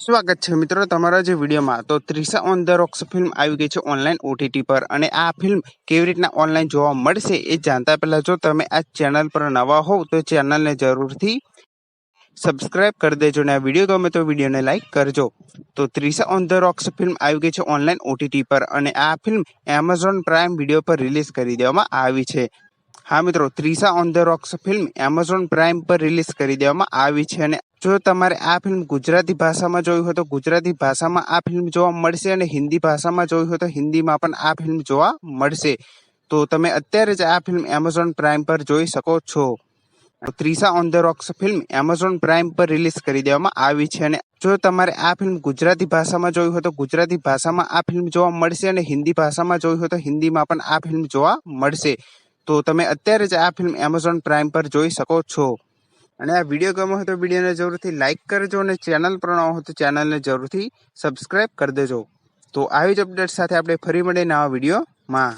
સ્વાગત છે મિત્રો તમારા જે વિડીયોમાં। તો Trisha on the rocks film આવી ગઈ છે ઓનલાઈન ઓટીટી પર, અને આ ફિલ્મ કેવી રીતના ઓનલાઈન જોવા મળશે એ જાણતા પહેલા જો તમે આ ચેનલ પર નવા હોવ તો ચેનલને જરૂરથી સબસ્ક્રાઇબ કરી દેજો, અને આ વિડીયો ગમે તો વિડીયોને લાઈક કરજો। તો Trisha on the rocks film આવી ગઈ છે ઓનલાઈન ઓટીટી પર, અને આ ફિલ્મ એમેઝોન પ્રાઇમ વિડીયો પર રિલીઝ કરી દેવામાં આવી છે। હા મિત્રો, Trisha on the rocks film Amazon prime પર રિલીઝ કરી દેવામાં આવી છે, અને જો તમારે આ ફિલ્મ ગુજરાતી ભાષામાં જોવી હોય તો ગુજરાતી ભાષામાં આ ફિલ્મ જોવા મળશે, અને હિન્દી ભાષામાં જોવી હોય તો હિન્દીમાં પણ આ ફિલ્મ જોવા મળશે। તો તમે અત્યારે જ આ ફિલ્મ એમેઝોન પ્રાઇમ પર જોઈ શકો છો। Trisha on the rocks film Amazon prime પર રિલીઝ કરી દેવામાં આવી છે, અને જો તમારે આ ફિલ્મ ગુજરાતી ભાષામાં જોવી હોય તો ગુજરાતી ભાષામાં આ ફિલ્મ જોવા મળશે, અને હિન્દી ભાષામાં જોવી હોય તો હિન્દીમાં પણ આ ફિલ્મ જોવા મળશે। તો તમે અત્યારે જ આ ફિલ્મ એમેઝોન પ્રાઇમ પર જોઈ શકો છો। અને આ વિડીયો ગમ્યો હોય તો વિડીયોને જરૂરથી લાઈક કરજો, અને ચેનલ પર ન હોય તો ચેનલને જરૂરથી સબસ્ક્રાઇબ કરી દેજો। તો આવી જ અપડેટ સાથે આપણે ફરી મળીએ નવા વિડીયોમાં।